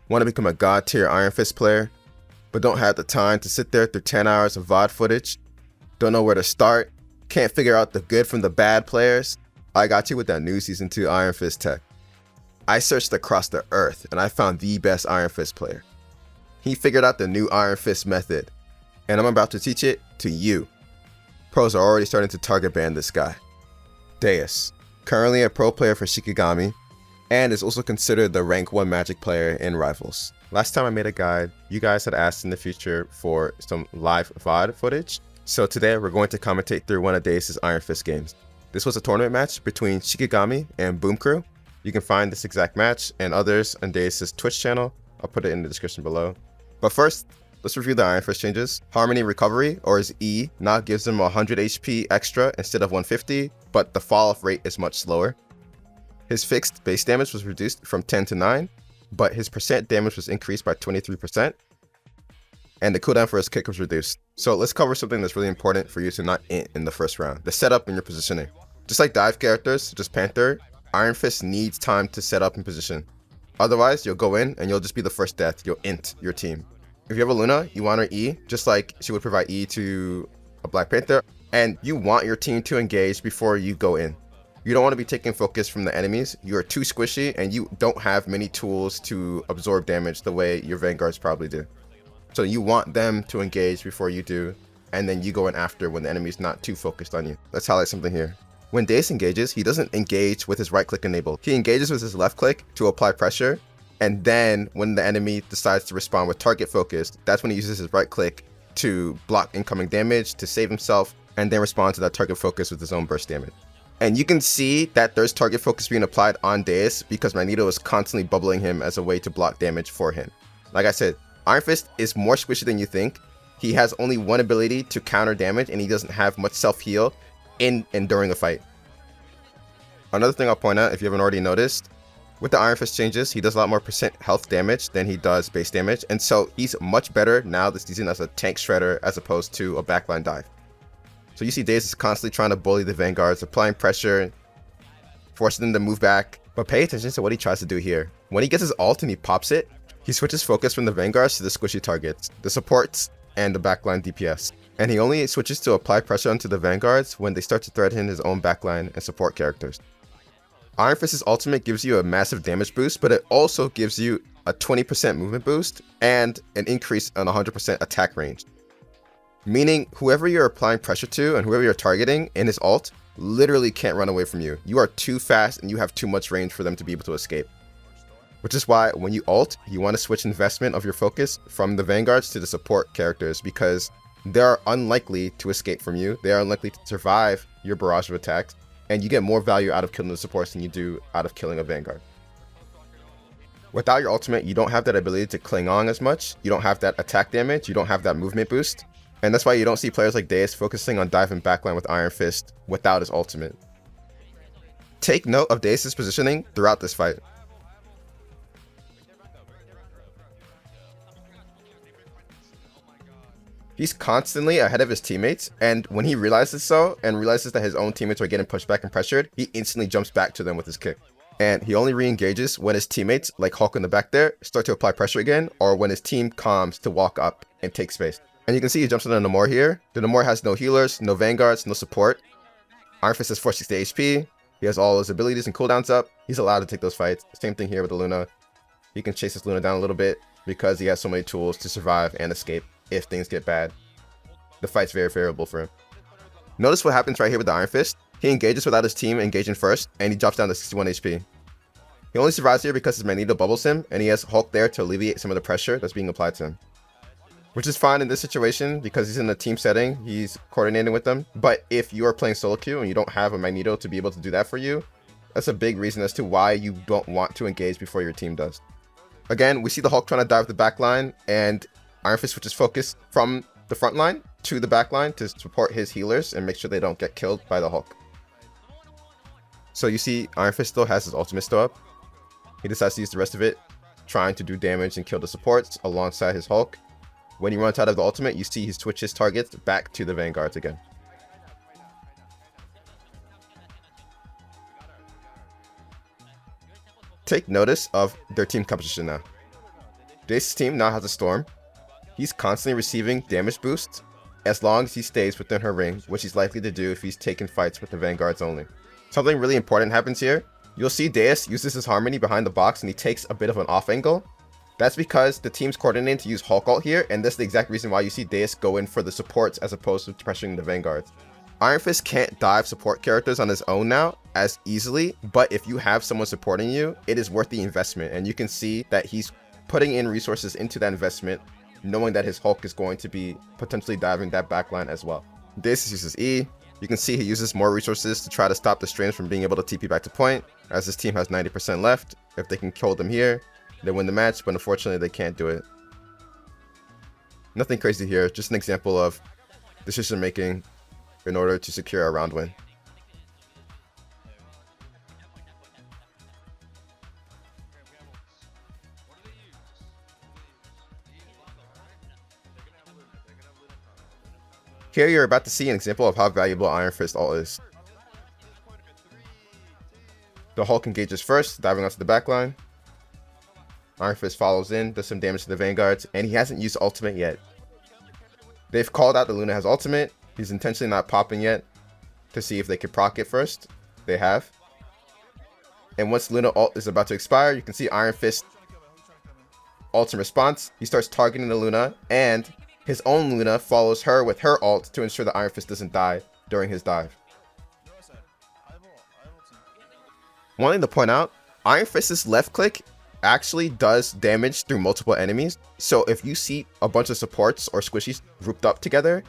Want to become a god tier Iron Fist player, but don't have the time to sit there through 10 hours of VOD footage? Don't know where to start? Can't figure out the good from the bad players? I got you with that new Season 2 Iron Fist tech. I searched across the earth and I found the best Iron Fist player. He figured out the new Iron Fist method, and I'm about to teach it to you. Pros are already starting to target ban this guy. Deus, currently a pro player for Shikigami, and is also considered the rank 1 Magic player in Rivals. Last time I made a guide, you guys had asked in the future for some live VOD footage, so today we're going to commentate through one of Deus' Iron Fist games. This was a tournament match between Shikigami and Boom Crew. You can find this exact match and others on Deus' Twitch channel. I'll put it in the description below. But first, let's review the Iron Fist changes. Harmony Recovery, or his E, now gives him 100 HP extra instead of 150, but the fall off rate is much slower. His fixed base damage was reduced from 10 to 9, but his percent damage was increased by 23%, and the cooldown for his kick was reduced. So let's cover something that's really important for you to not int in the first round, the setup and your positioning. Just like dive characters, such as Panther, Iron Fist needs time to set up in position. Otherwise, you'll go in and you'll just be the first death, you'll int your team. If you have a Luna, you want her E, just like she would provide E to a Black Panther, and you want your team to engage before you go in. You don't want to be taking focus from the enemies. You are too squishy and you don't have many tools to absorb damage the way your Vanguards probably do. So you want them to engage before you do, and then you go in after when the enemy's not too focused on you. Let's highlight something here. When Deus engages, he doesn't engage with his right click enabled. He engages with his left click to apply pressure, and then when the enemy decides to respond with target focused, that's when he uses his right click to block incoming damage, to save himself, and then respond to that target focus with his own burst damage. And you can see that there's target focus being applied on Deus because Magneto is constantly bubbling him as a way to block damage for him. Like I said, Iron Fist is more squishy than you think. He has only one ability to counter damage, and he doesn't have much self-heal in and during a fight. Another thing I'll point out, if you haven't already noticed, with the Iron Fist changes, he does a lot more percent health damage than he does base damage, and so he's much better now this season as a tank shredder as opposed to a backline dive. So you see Deus is constantly trying to bully the Vanguards, applying pressure, forcing them to move back. But pay attention to what he tries to do here. When he gets his ult and he pops it, he switches focus from the Vanguards to the squishy targets, the supports, and the backline DPS. And he only switches to apply pressure onto the Vanguards when they start to threaten his own backline and support characters. Iron Fist's ultimate gives you a massive damage boost, but it also gives you a 20% movement boost and an increase on 100% attack range. Meaning whoever you're applying pressure to and whoever you're targeting in his ult literally can't run away from you. You are too fast and you have too much range for them to be able to escape. Which is why when you ult, you want to switch investment of your focus from the Vanguards to the support characters, because they are unlikely to escape from you. They are unlikely to survive your barrage of attacks, and you get more value out of killing the supports than you do out of killing a Vanguard. Without your ultimate, you don't have that ability to cling on as much. You don't have that attack damage. You don't have that movement boost. And that's why you don't see players like Deus focusing on diving backline with Iron Fist without his ultimate. Take note of Deus' positioning throughout this fight. He's constantly ahead of his teammates, and when he realizes so and realizes that his own teammates are getting pushed back and pressured, he instantly jumps back to them with his kick. And he only re-engages when his teammates, like Hulk in the back there, start to apply pressure again, or when his team calms to walk up and take space. And you can see he jumps on the Namor here. The Namor has no healers, no Vanguards, no support. Iron Fist has 460 HP. He has all his abilities and cooldowns up. He's allowed to take those fights. Same thing here with the Luna. He can chase his Luna down a little bit because he has so many tools to survive and escape if things get bad. The fight's very favorable for him. Notice what happens right here with the Iron Fist. He engages without his team engaging first, and he drops down to 61 HP. He only survives here because his Magneto bubbles him, and he has Hulk there to alleviate some of the pressure that's being applied to him. Which is fine in this situation because he's in a team setting, he's coordinating with them. But if you are playing solo queue and you don't have a Magneto to be able to do that for you, that's a big reason as to why you don't want to engage before your team does. Again, we see the Hulk trying to dive the back line, and Iron Fist switches focus from the front line to the back line to support his healers and make sure they don't get killed by the Hulk. So you see Iron Fist still has his ultimate still up. He decides to use the rest of it, trying to do damage and kill the supports alongside his Hulk. When he runs out of the ultimate, you see he switches targets back to the Vanguards again. Take notice of their team composition now. Dace's team now has a Storm. He's constantly receiving damage boosts as long as he stays within her ring, which he's likely to do if he's taking fights with the Vanguards only. Something really important happens here. You'll see Deus uses his Harmony behind the box and he takes a bit of an off angle. That's because the team's coordinating to use Hulk ult here, and that's the exact reason why you see Deus go in for the supports as opposed to pressuring the Vanguards. Iron Fist can't dive support characters on his own now as easily, but if you have someone supporting you, it is worth the investment, and you can see that he's putting in resources into that investment, knowing that his Hulk is going to be potentially diving that backline as well. Deus uses E. You can see he uses more resources to try to stop the Strange from being able to TP back to point, as his team has 90% left. If they can kill them here, they win the match, but unfortunately they can't do it. Nothing crazy here, just an example of decision making in order to secure a round win. Here you're about to see an example of how valuable Iron Fist ult is. The Hulk engages first, diving onto the backline. Iron Fist follows in, does some damage to the Vanguards, and he hasn't used ultimate yet. They've called out that Luna has ultimate. He's intentionally not popping yet to see if they can proc it first. They have. And once Luna ult is about to expire, you can see Iron Fist ult in response. He starts targeting the Luna, and his own Luna follows her with her ult to ensure that Iron Fist doesn't die during his dive. One thing to point out, Iron Fist's left click actually does damage through multiple enemies. So if you see a bunch of supports or squishies grouped up together,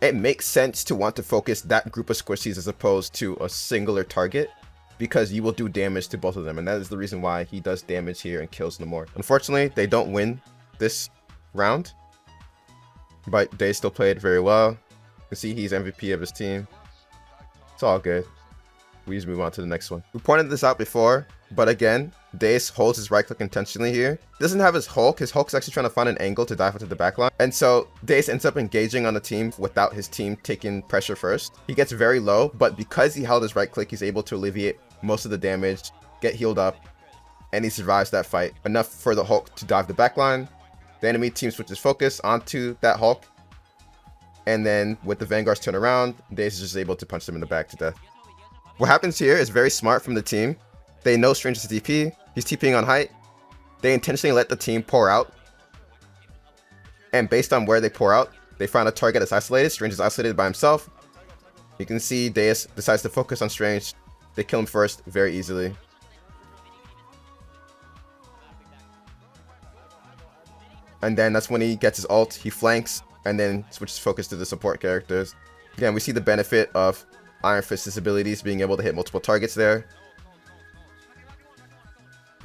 it makes sense to want to focus that group of squishies as opposed to a singular target, because you will do damage to both of them, and that is the reason why he does damage here and kills Namor. Unfortunately, they don't win this round, but they still played very well. You can see he's MVP of his team. It's all good. We just move on to the next one. We pointed this out before, but again, Deus holds his right click intentionally here. He doesn't have his Hulk. His Hulk's actually trying to find an angle to dive into the backline. And so Deus ends up engaging on the team without his team taking pressure first. He gets very low, but because he held his right click, he's able to alleviate most of the damage, get healed up, and he survives that fight. Enough for the Hulk to dive the backline. The enemy team switches focus onto that Hulk. And then with the Vanguards turn around, Deus is just able to punch them in the back to death. What happens here is very smart from the team. They know Strange is TP. He's TPing on height. They intentionally let the team pour out. And based on where they pour out, they find a target that's isolated. Strange is isolated by himself. You can see Deus decides to focus on Strange. They kill him first very easily. And then that's when he gets his ult. He flanks and then switches focus to the support characters. Again, we see the benefit of Iron Fist's abilities being able to hit multiple targets there.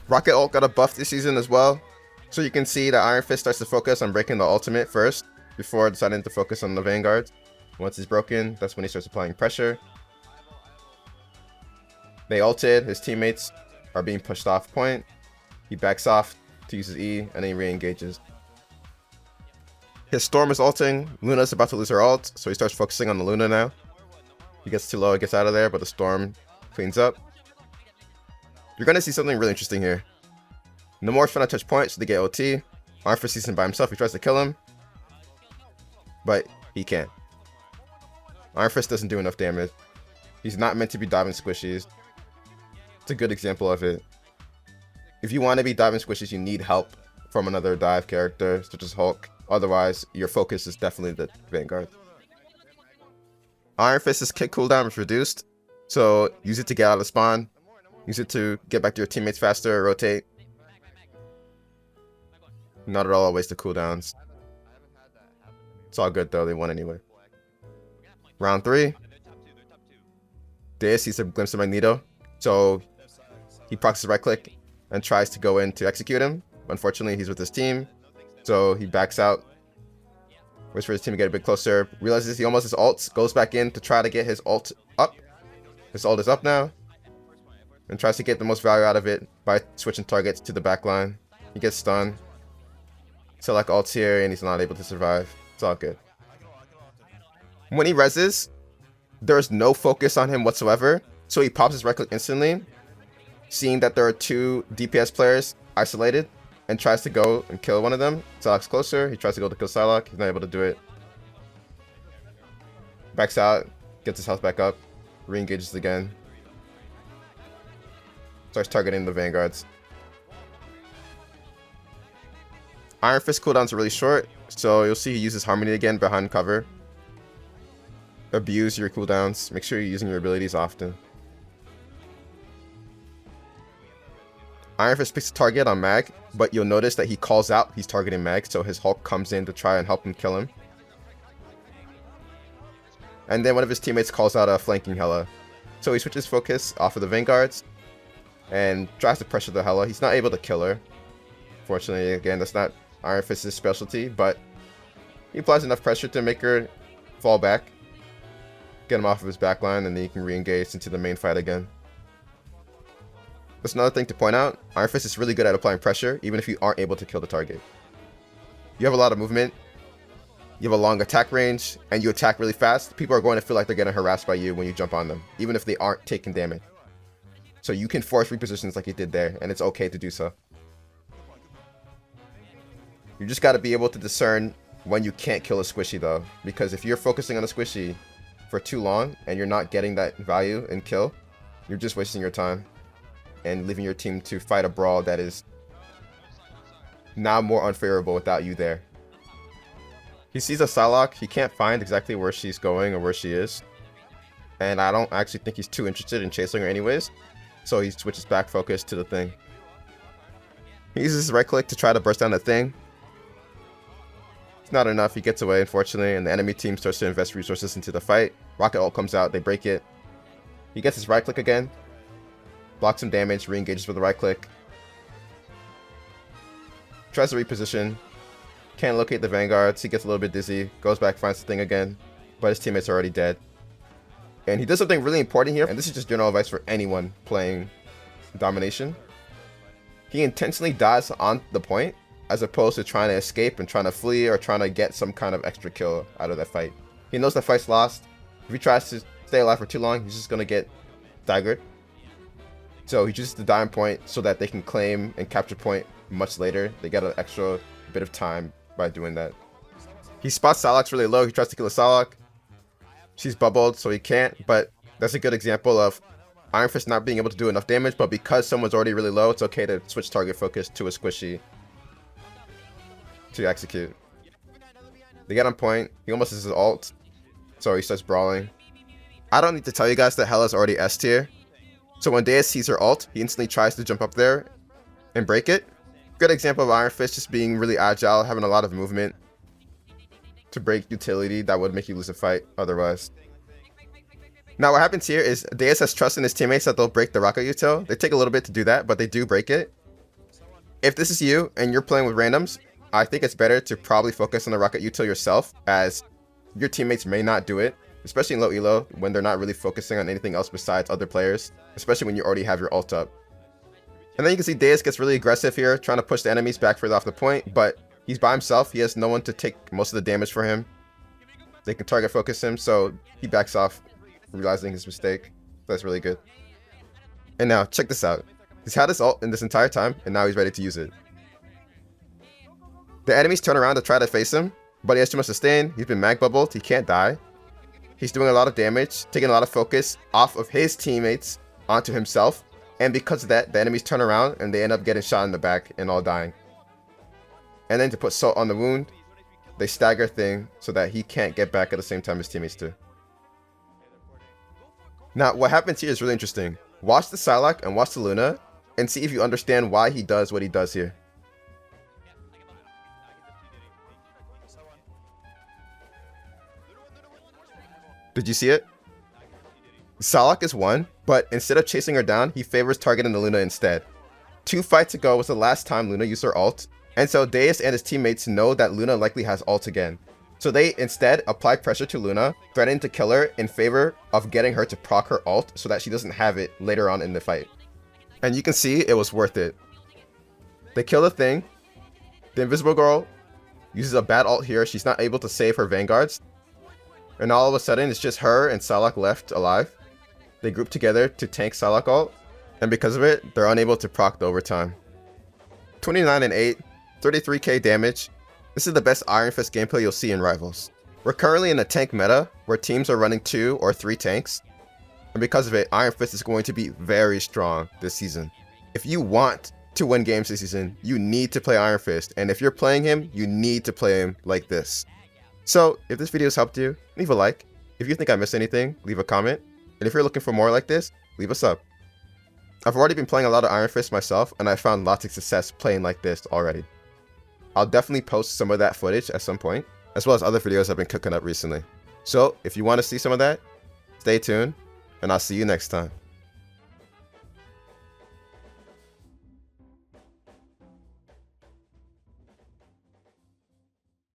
Rocket ult got a buff this season as well. So you can see that Iron Fist starts to focus on breaking the ultimate first before deciding to focus on the Vanguards. Once he's broken, that's when he starts applying pressure. They ulted, his teammates are being pushed off point. He backs off to use his E and then he re-engages. His Storm is ulting. Luna's about to lose her ult, so he starts focusing on the Luna now. He gets too low, he gets out of there, but the Storm cleans up. You're going to see something really interesting here. Namor's trying to touch point, so they get OT. Iron Fist sees him by himself, he tries to kill him. But he can't. Iron Fist doesn't do enough damage. He's not meant to be diving squishies. It's a good example of it. If you want to be diving squishies, you need help from another dive character, such as Hulk. Otherwise, your focus is definitely the Vanguard. Iron Fist's kick cooldown is reduced, so use it to get out of spawn. Use it to get back to your teammates faster, rotate. Not at all a waste of cooldowns. It's all good though, they won anyway. Round 3. Deus sees a glimpse of Magneto, so he procs his right click and tries to go in to execute him. Unfortunately, he's with his team, so he backs out. Waits for his team to get a bit closer. Realizes he almost has ult. Goes back in to try to get his ult up. His ult is up now. And tries to get the most value out of it by switching targets to the backline. He gets stunned. Select ults here and he's not able to survive. It's all good. When he reses, there's no focus on him whatsoever. So he pops his right click instantly. Seeing that there are 2 DPS players isolated. and tries to go and kill one of them. Psylocke's closer. He tries to go to kill Psylocke. He's not able to do it. Backs out, gets his health back up, re-engages again. Starts targeting the Vanguards. Iron Fist cooldowns are really short, so you'll see he uses Harmony again behind cover. Abuse your cooldowns. Make sure you're using your abilities often. Iron Fist picks a target on Mag, but you'll notice that he calls out he's targeting Mag, so his Hulk comes in to try and help him kill him. And then one of his teammates calls out a flanking Hela. So he switches focus off of the Vanguards and tries to pressure the Hela. He's not able to kill her. Fortunately, again, that's not Iron Fist's specialty, but he applies enough pressure to make her fall back, get him off of his backline, and then he can re-engage into the main fight again. That's another thing to point out. Iron Fist is really good at applying pressure, even if you aren't able to kill the target. You have a lot of movement, you have a long attack range, and you attack really fast. People are going to feel like they're getting harassed by you when you jump on them, even if they aren't taking damage. So you can force repositions like you did there, and it's okay to do so. You just got to be able to discern when you can't kill a squishy though, because if you're focusing on a squishy for too long and you're not getting that value and kill, you're just wasting your time and leaving your team to fight a brawl that is now more unfavorable without you there. He sees a Psylocke, he can't find exactly where she's going or where she is, and I don't actually think he's too interested in chasing her anyways, so he switches back focus to the thing. He uses his right click to try to burst down the thing. It's not enough, he gets away unfortunately, and the enemy team starts to invest resources into the fight. Rocket ult comes out, they break it. He gets his right click again, blocks some damage, re-engages with the right click. Tries to reposition, can't locate the Vanguards, he gets a little bit dizzy, goes back, finds the thing again, but his teammates are already dead. And he does something really important here, and this is just general advice for anyone playing Domination. He intentionally dies on the point, as opposed to trying to escape and trying to flee or trying to get some kind of extra kill out of that fight. He knows the fight's lost. If he tries to stay alive for too long, he's just going to get daggered. So he chooses the die on point so that they can claim and capture point much later. They get an extra bit of time by doing that. He spots Psylocke's really low. He tries to kill a Psylocke. She's bubbled, so he can't, but that's a good example of Iron Fist not being able to do enough damage, but because someone's already really low, it's okay to switch target focus to a squishy to execute. They get on point. He almost has his ult, so he starts brawling. I don't need to tell you guys that Hela's already S tier. So when Deus sees her ult, he instantly tries to jump up there and break it. Good example of Iron Fist just being really agile, having a lot of movement to break utility that would make you lose a fight otherwise. Now what happens here is Deus has trust in his teammates that they'll break the rocket util. They take a little bit to do that, but they do break it. If this is you and you're playing with randoms, I think it's better to probably focus on the rocket util yourself, as your teammates may not do it, especially in low elo when they're not really focusing on anything else besides other players, especially when you already have your ult up. And then you can see Deus gets really aggressive here, trying to push the enemies back further off the point, but he's by himself. He has no one to take most of the damage for him. They can target focus him, so he backs off, realizing his mistake. That's really good. And now, check this out. He's had his ult in this entire time, and now he's ready to use it. The enemies turn around to try to face him, but he has too much sustain. He's been mag bubbled. He can't die. He's doing a lot of damage, taking a lot of focus off of his teammates onto himself. And because of that, the enemies turn around and they end up getting shot in the back and all dying. And then to put salt on the wound, they stagger thing so that he can't get back at the same time his teammates do. Now, what happens here is really interesting. Watch the Psylocke and watch the Luna and see if you understand why he does what he does here. Did you see it? Psylocke is one, but instead of chasing her down, he favors targeting the Luna instead. 2 fights ago was the last time Luna used her ult, and so Deus and his teammates know that Luna likely has ult again. So they instead apply pressure to Luna, threatening to kill her in favor of getting her to proc her ult so that she doesn't have it later on in the fight. And you can see it was worth it. They kill the thing. The Invisible Girl uses a bad ult here. She's not able to save her Vanguards. And all of a sudden, it's just her and Psylocke left alive. They group together to tank Psylocke ult, and because of it, they're unable to proc the overtime. 29 and 8, 33k damage. This is the best Iron Fist gameplay you'll see in Rivals. We're currently in a tank meta where teams are running 2 or 3 tanks, and because of it, Iron Fist is going to be very strong this season. If you want to win games this season, you need to play Iron Fist, and if you're playing him, you need to play him like this. So, if this video has helped you, leave a like. If you think I missed anything, leave a comment. And if you're looking for more like this, leave a sub. I've already been playing a lot of Iron Fist myself, and I found lots of success playing like this already. I'll definitely post some of that footage at some point, as well as other videos I've been cooking up recently. So, if you want to see some of that, stay tuned, and I'll see you next time.